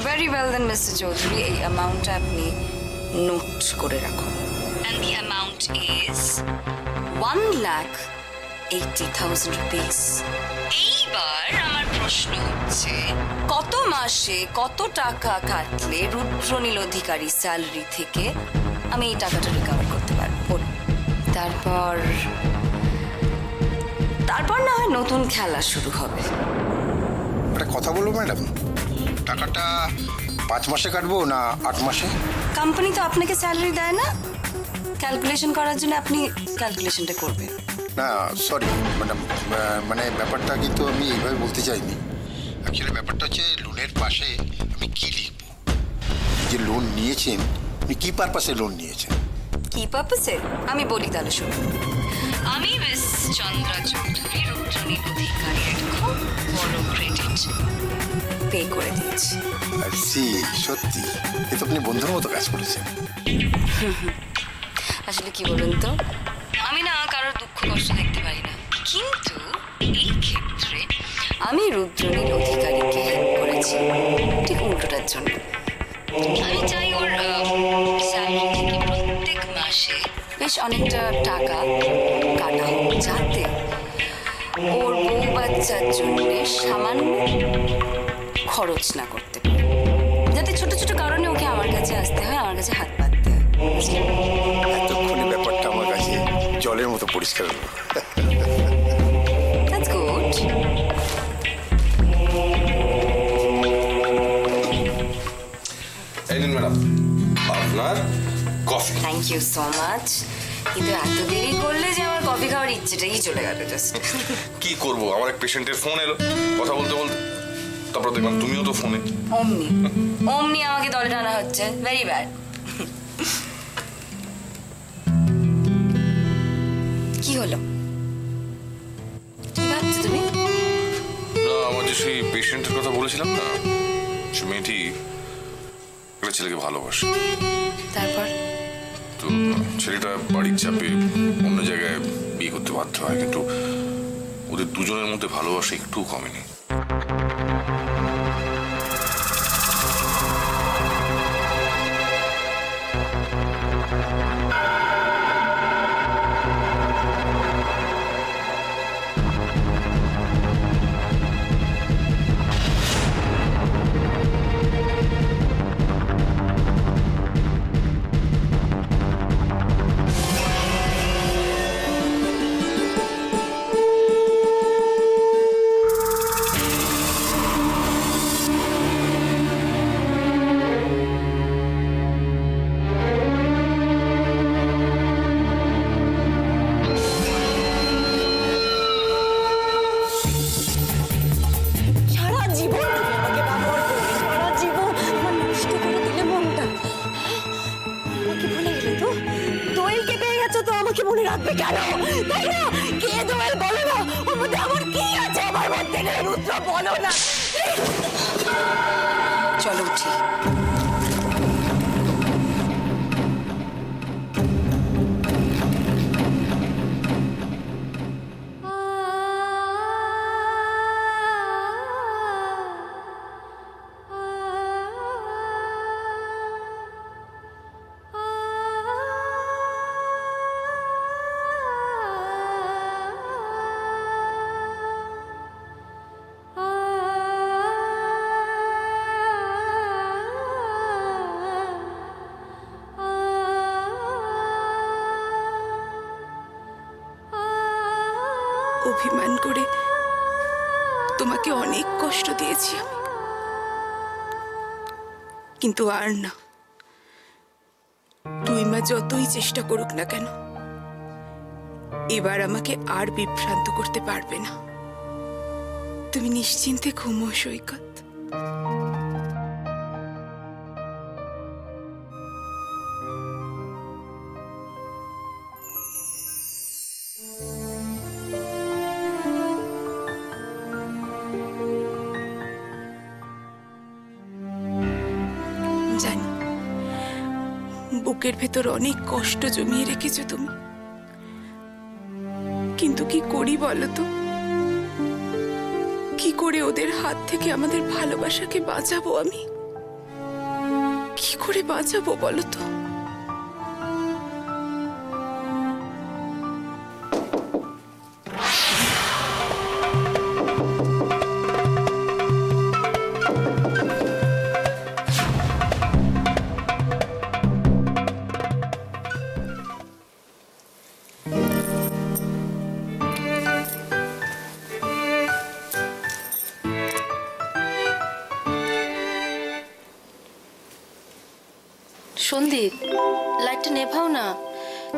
Very well then, Mr. Chaudhary. এই অ্যামাউন্টটা আপনি নোট করে রাখুন। And the amount is 1,80,000 rupees. এইবার আমার প্রশ্ন হচ্ছে, কত মাসে কত টাকা কাটলে রুদ্রনীল অধিকারী স্যালারি থেকে আমি এই টাকাটা রিকভার করতে পারবো? বলুন। তারপর না হয় নতুন খেলা শুরু হবে। একটা কথা বলবো ম্যাডাম, টাকাটা 5 মাসে কাটবো না 8 মাসে? কোম্পানি তো আপনাকে স্যালারি দেয় না, ক্যালকুলেশন করার জন্য আপনি ক্যালকুলেশনটা করবেন। না সরি ম্যাডাম, মানে ব্যাপারটা কিন্তু আমি এইভাবে বলতে চাইনি। অ্যাকচুয়ালি ব্যাপারটা হচ্ছে লোনের পাশে আমি কি লিখবো। যে লোন নিয়েছেন, আপনি কি পারপাসে লোন নিয়েছেন? কি পারপাসে আমি বলি তাহলে শুনুন। আমি মিস চন্দ্রা চৌধুরী রুদ্রনীল অধিকারীর খুব বড় ক্রেডিট পে করে দিয়েছি। সি সত্যি, এ তো আপনি বন্ধুর মতো কাজ করেছেন। আসলে কি বলুন তো, আমি না কারোর দুঃখ কষ্ট দেখতে পারি না, কিন্তু এই ক্ষেত্রে আমি রুদ্রনীল অধিকারীকে হেল্প করেছি ঠিক উল্টোটার জন্য। আমি চাই ওর স্যালারি থেকে প্রত্যেক মাসে বেশ অনেকটা টাকা কাটা হোক, যাতে ওর বউ বাচ্চার জন্য সামান্য খরচ না করতে পারে, যাতে ছোট ছোট কারণে ওকে আমার কাছে আসতে হয়, আমার কাছে হাত পাততে হয়। এতক্ষণে ব্যাপারটা আমার কাছে জলের মতো পরিষ্কার হলো। That's good. এই নিন ম্যাডাম আপনার coffee. Thank you so much. কিন্তু এত দেরি করলে যে আমার কফি খাওয়ার ইচ্ছেটাই চলে গেল জাস্ট। কি করব, আমার এক পেশেন্টের ফোন এলো, কথা বলতে বলতে তারপর দেখলাম তুমিও তো ফোনে। অমনি অমনি আমাকে দলে টানা হচ্ছে, ভেরি ব্যাড। কি হলো, কি ভাবছো তুমি? না, আমার যে সেই পেশেন্টের কথা বলেছিলাম না, সে মেয়েটি একটা ছেলেকে ভালোবাসে। তারপর তো ছেলেটা বাড়ির চাপে অন্য জায়গায় বিয়ে করতে বাধ্য হয়, কিন্তু ওদের দুজনের মধ্যে ভালোবাসা একটু কমেনি। সারা জীবন তুমি আমাকে ব্যবহার করলে, সারা জীবন আমার নষ্ট করে দিলে মনটা। আমাকে ভুলে গেলে তো? দোয়েলকে পেয়ে গেছো তো আমাকে মনে রাখবে কেন? তাই না? কে দোয়েল বলো না, ওর মধ্যে আমার কি আছে? আমার মধ্যে নেই রুদ্র, বলো না। চলো উঠি। অভিমান করে তোমাকে অনেক কষ্ট দিয়েছি আমি, কিন্তু আর না। তুই মা যতই চেষ্টা করুক না কেন, এবার আমাকে আর বিভ্রান্ত করতে পারবে না। তুমি নিশ্চিন্তে ঘুমো সৈকত। জানি বুকের ভেতর অনেক কষ্ট জমিয়ে রেখেছো তুমি, কিন্তু কি করি বলো তো? কি করে ওদের হাত থেকে আমাদের ভালোবাসাকে বাঁচাবো আমি? কি করে বাঁচাবো বলো তো? সন্দীপ, লাইটটা নেভাও না,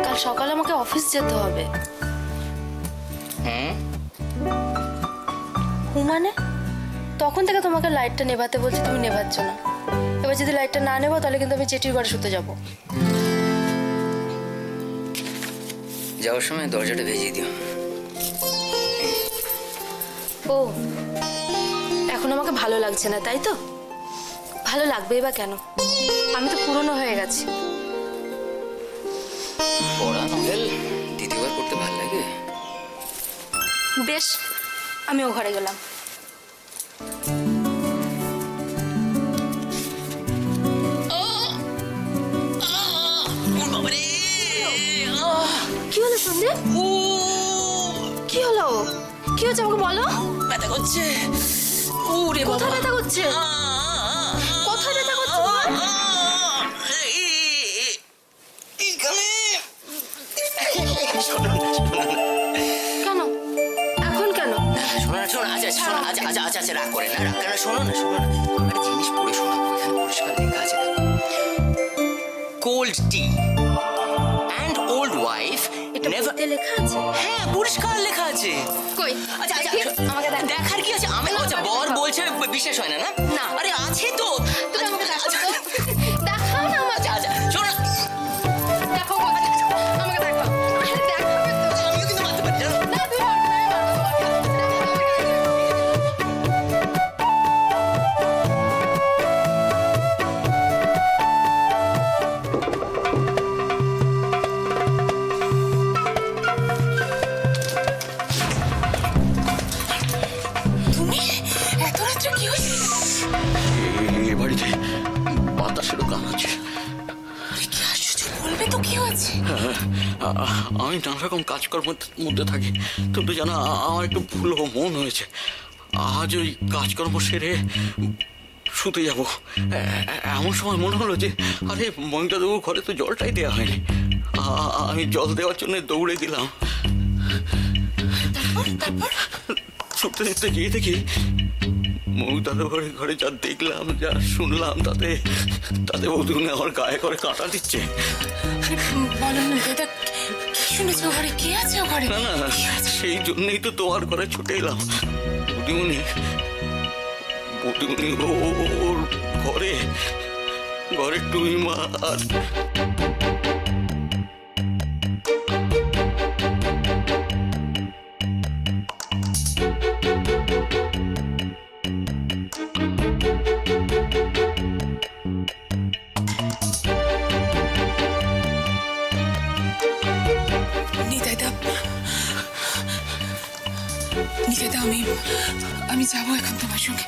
কাল সকালে আমাকে অফিস যেতে হবে। মানে তখন থেকে তোমাকে লাইটটা নেভাতে বলছি, তুমি নেভাচ্ছ না। এবার যদি লাইটটা না নেবো তাহলে কিন্তু আমি জেঠির ঘরে শুতে যাবো। যাওয়ার সময় দরজাটা ভেজিয়ে দিও। ও, এখন আমাকে ভালো লাগছে না, তাই তো? ভালো লাগবেই বা কেন? আমি তো পুরনো হয়ে গেছি। পড়া নভেল দ্বিতীয়বার পড়তে ভালো লাগে। বেশ, আমি ও ঘরে গেলাম। কি হলো সন্দীপ? কি হলো? কি হচ্ছে আমাকে বলো। ব্যথা করছে। ওরে কোথায় ব্যথা করছে? কোথায় ব্যথা করছে তোমার? কেন? এখন কেন? আচ্ছা রাগ করে না, রাগ করে না, শোনো না। একটা জিনিস পড়ে শোনাবো, এখানে পরিষ্কার লেখা আছে, দেখো। Cold T and old wife এটা বইতে লেখা আছে? হ্যাঁ, পরিষ্কার লেখা আছে। কই? আচ্ছা দেখি, আমাকে দেখ। দেখার কি আছে? আমি বর বলছে বিশ্বাস হয় না? না। আরে আছে তো। তুমি আমাকে দেখাও তো। দেখাও না আমাকে। আচ্ছা শোনো, দেখো কোথায়? আমাকে দেখাও। আরে দেখাবে তো। আমিও কিন্তু মারতে পারি, জানো? না, তুমি পারবে না। তুমি এত রাত্রে কি হয়েছে? এ বাড়িতে বাতাসেরও গান আছে। আরে কি আশ্চর্য, বলবে তো কি হয়েছে? আমি নানা রকম কাজকর্মের মধ্যে থাকি, কিন্তু জানো আমার একটু ভুল মন হয়েছে। আজ ওই কাজকর্ম সেরে শুতে যাব, এমন সময় মনে হলো যে আরে মহিলাদেবুর ঘরে তো জলটাই দেওয়া হয়নি। আমি জল দেওয়ার জন্য দৌড়ে দিলাম। ছুটতে ছুটতে গিয়ে দেখি মৌদাদের ঘরে যা দেখলাম, যা শুনলাম, তাতে বৌদিগুলো আমার গায়ে করে কাঁটা দিচ্ছে। বলো না দাদা, কি শুনেছো? ঘরে কে আছে? ও ঘরে না না, সেই জন্যই তো তোমার ঘরে ছুটে এলাম। বৌদিমণি ওর ঘরে টুই মা আর নিকেতা, আমি যাবো এখন তোমার সঙ্গে।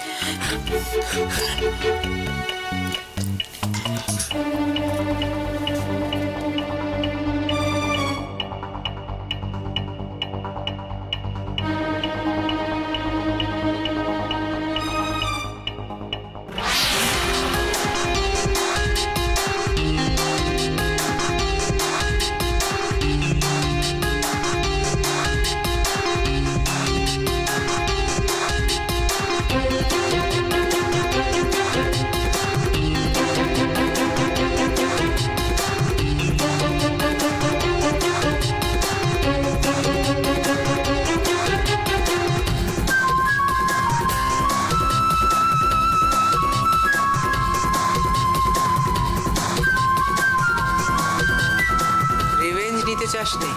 চাস নেই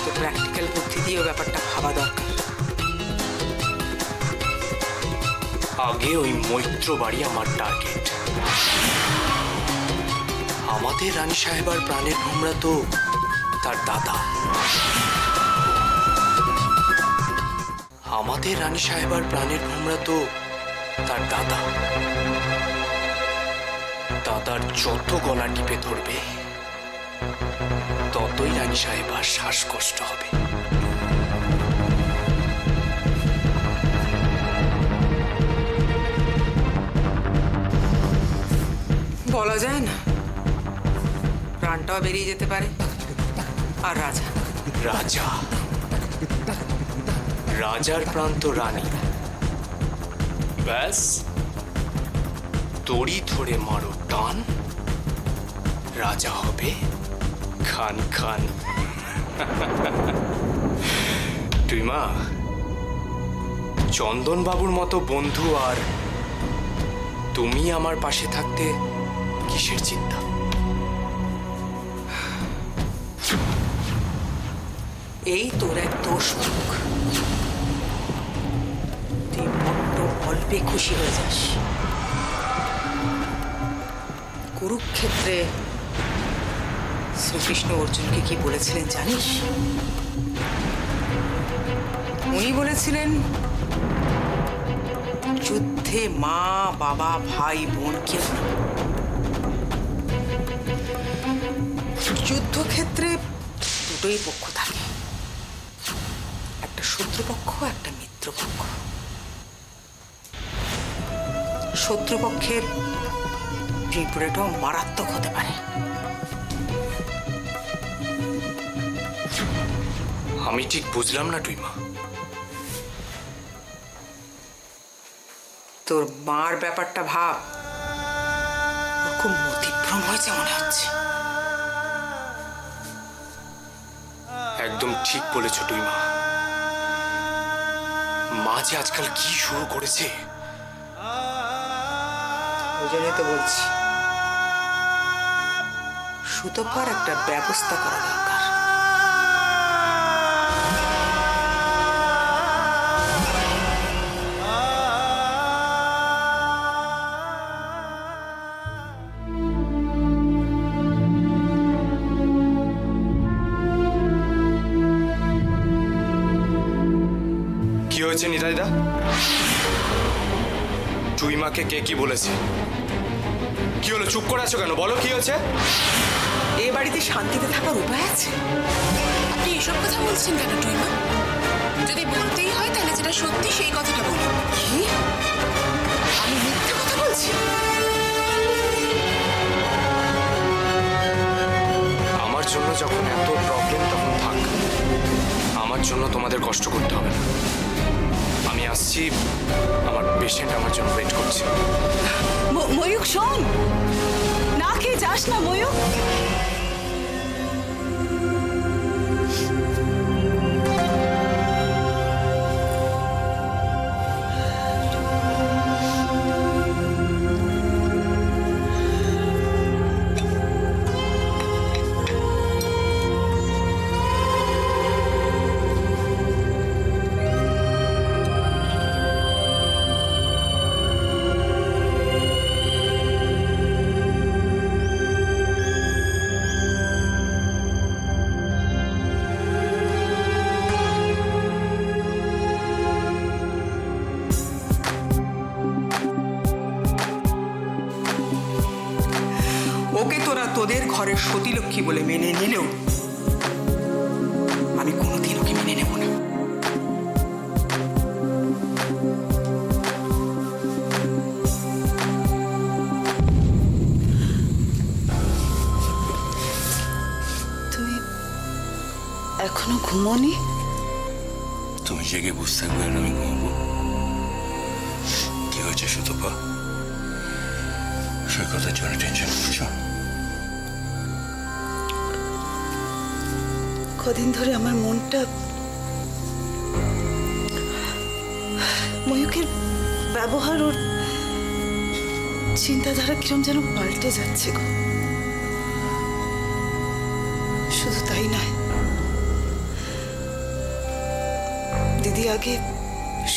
তো প্র্যাকটিক্যাল বুদ্ধি দিয়েও ব্যাপারটা ভাবা দরকার। আগে ওই মৈত্র বাড়ি আমার টার্গেট। আমাদের রানী সাহেবার প্রাণের ভোমরা তো তার দাদা। আমাদের রানী সাহেবার প্রাণের ভোমরা তো তার দাদা। দাদার যত গলা টিপে ধরবে ততই রানী সাহেবার শ্বাসকষ্ট হবে। বলা যায় না, প্রাণটাও বেরিয়ে যেতে পারে। আর রাজা, রাজা রাজার প্রাণ তো রানী। ব্যাস দড়ি ধরে মারো টান, রাজা হবে খান খান। তুই মা, চন্দন বাবুর মতো বন্ধু আর তুমি আমার পাশে থাকতে কিসের চিন্তা? এই তোর এক দোষ মুখ, তুই বড্ড অল্পে খুশি হয়ে যাস। কুরুক্ষেত্রে শ্রীকৃষ্ণ অর্জুনকে কি বলেছিলেন জানিস? উনি বলেছিলেন, যুদ্ধে মা বাবা ভাই বোন কেউ না। যুদ্ধক্ষেত্রে দুটোই পক্ষ থাকে, একটা শত্রুপক্ষ, একটা মিত্রপক্ষ। শত্রুপক্ষের বিপরীতটাও মারাত্মক হতে পারে। আমি ঠিক বুঝলাম না তুই মা। তোর মার ব্যাপারটা ভাব, ওর খুব মতিভ্রম হয়েছে মনে হচ্ছে। একদম ঠিক বলেছ তুই মা। মা যে আজকাল কি শুরু করেছে। ওই জন্যই তো বলছি, সুতপার একটা ব্যবস্থা করা দরকার। কি হয়েছে নিতাইদা? তুই মাকে কে কি বলেছে? কি হলো, চুপ করে আছো কেন? বলো কি হয়েছে? এ বাড়িতে শান্তিতে থাকার উপায় আছে? আপনি এসব কথা বলছেন কেন টুইমা? যদি বলতেই হয় তাহলে যেটা সত্যি সেই কথাটা বলুন। কি? আমি মিথ্যে কথা বলছি? আমার জন্য যখন এত প্রবলেম তখন থাক, আমার জন্য তোমাদের কষ্ট করতে হবে না। আমি আসছি, আমার পেশেন্ট আমার জন্য ওয়েট করছে। ময়ূক শোন, না খেয়ে যাস না ময়ূক। ওকে তোরা তোদের ঘরের সতীলক্ষ্মী বলে মেনে নিলেও আমি কোনোদিন ওকে মেনে নেব না। তুমি এখনো ঘুমোনি? তুমি জেগে বুঝতে থাকবে আর আমি ঘুমাবো? কি হয়েছে সুতপা? সে কথার জন্য টেনশন করছো? কদিন ধরে আমার মনটা ময়ূকের ব্যবহার, ওর চিন্তাধারা কিরম যেন পাল্টে যাচ্ছে গো। শুধু তাই নয়, দিদি আগে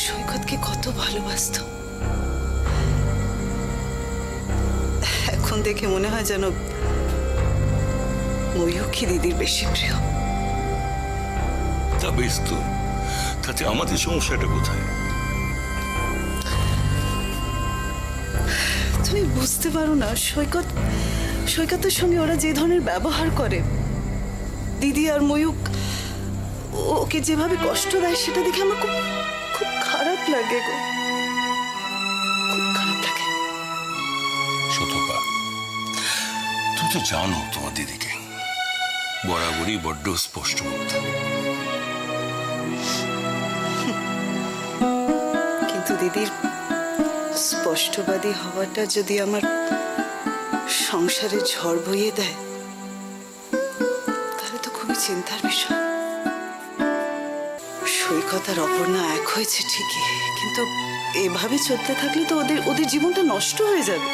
সৈকতকে কত ভালোবাসতো, এখন দেখে মনে হয় যেন ময়ূকই দিদির বেশি প্রিয়। তা বেশ তো, তাতে আমাদের সমস্যাটা কোথায়? তুমি বুঝতে পারো না সৈকতের সঙ্গে ওরা যে ধরনের ব্যবহার করে, দিদি আর ময়ূক ওকে যেভাবে কষ্ট দেয় সেটা দেখে আমার খুব খুব খারাপ লাগে গো, খুব খারাপ লাগে। শতপা, তুমি তো জানো তোমার দিদিকে বরাবরই বড্ড স্পষ্ট বলতে। কিন্তু দিদির স্পষ্টবাদী হওয়াটা যদি আমার সংসারে ঝড় বইয়ে দেয় তাহলে তো খুবই চিন্তার বিষয়। সৈকত আর অপর্ণা এক হয়েছে ঠিকই, কিন্তু এভাবে চলতে থাকলে তো ওদের জীবনটা নষ্ট হয়ে যাবে।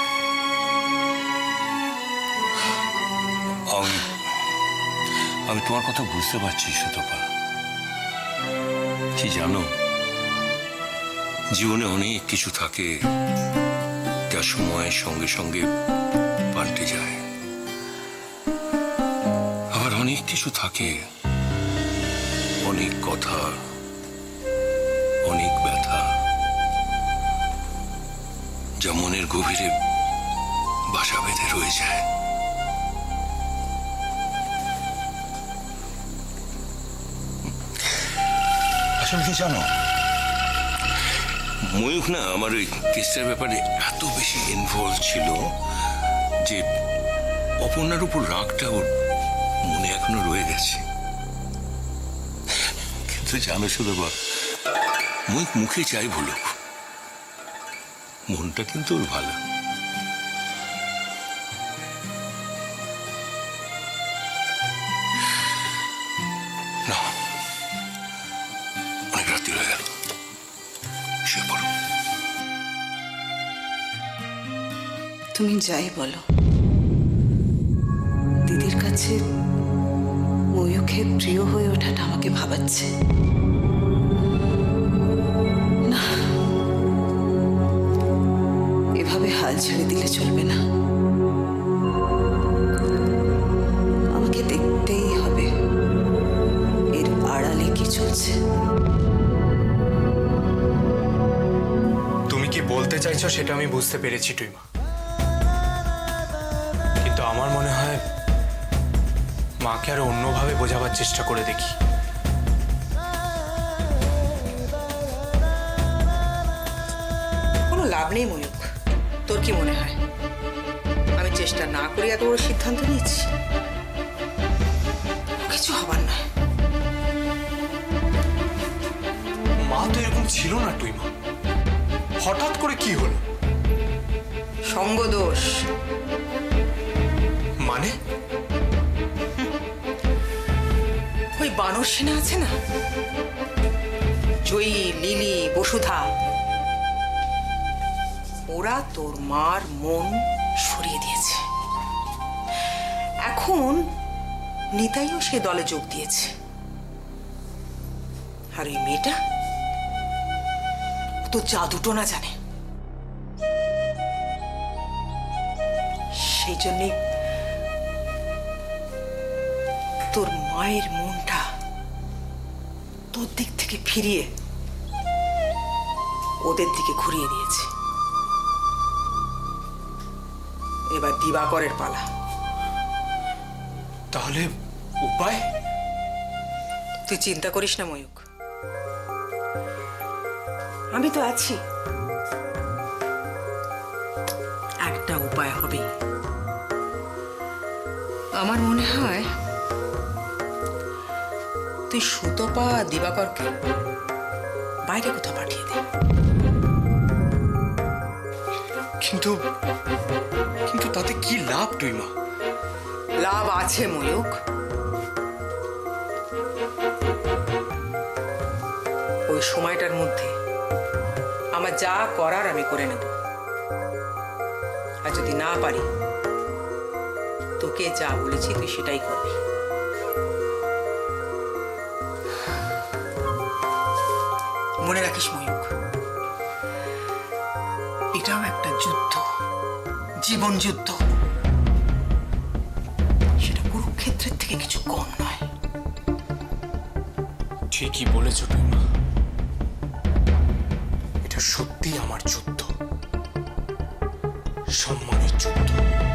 আমি তোমার কথা বুঝতে পারছি শতপা। কি জানো, জীবনে অনেক কিছু থাকে যা সময়ের সঙ্গে সঙ্গে পাল্টে যায়, আবার অনেক কিছু থাকে, অনেক কথা, অনেক ব্যথা, যা মনের গভীরে বাসা বেঁধে রয়ে যায়। আসলে কি জানো, ময়ূখ না আমার ওই কেসটার ব্যাপারে এত বেশি ইনভলভ ছিল যে অপর্ণার উপর রাগটা ওর মনে এখনো রয়ে গেছে। কিন্তু জানো শুধু বা ময়ূখ মুখে চাই বলুক, মনটা কিন্তু ওর ভালো। না, অনেক রাত্রি হয়ে গেল, শুয়ে পড়ো। তুমি যাই বলো, দিদির কাছে ময়ূখের প্রিয় হয়ে ওঠাটা আমাকে ভাবাচ্ছে না। এভাবে হাল ছেড়ে দিলে চলবে না, আমাকে দেখতেই হবে এর আড়ালে কি চলছে। তুমি কি বলতে চাইছো সেটা আমি বুঝতে পেরেছি টুইমা, কিন্তু আমার মনে হয় মাকে আরো অন্যভাবে বোঝাবার চেষ্টা করে দেখি। কোনো লাভ নেই ময়ূক, তোর কি মনে হয় আমি চেষ্টা না করে এত বড় সিদ্ধান্ত নিয়েছি? কিছু হবার নয়। মা তো এরকম ছিল না টুইমা, হঠাৎ করে কি হলো? সঙ্গদোষ। মানে? ওই বানর সেনা আছে না, জয়ী, লিলি, বসুধা, ওরা তোর মার মন সরিয়ে দিয়েছে। এখন নিতাইও সে দলে যোগ দিয়েছে। আর ওই মেয়েটা তো জাদুটো না জানে, সেই জন্যে তোর মায়ের মনটা তোর দিক থেকে ফিরিয়ে ওদের দিকে ঘুরিয়ে দিয়েছে। এবার দিবাকরের পালা। তাহলে উপায়? তুই চিন্তা করিস না ময়ূক, আমি তো আছি। একটা উপায় হবে। আমার মনে হয় তুই সুতপা দিবাকরকে বাইরে কোথাও পাঠিয়ে দে। কিন্তু কিন্তু তাতে কি লাভ টুইমা? লাভ আছে ময়ূক। ওই সময়টার মধ্যে আমার যা করার আমি করে নেব, আর যদি না পারি তোকে যা বলেছি তুই সেটাই করবি। মনে রাখিস ময়ূক, এটাও একটা যুদ্ধ, জীবন যুদ্ধ। সেটা কুরুক্ষেত্রের থেকে কিছু কম নয়। ঠিকই বলেছো টুইমা, এটা সত্যি আমার যুদ্ধ। সম্মানের যুদ্ধ।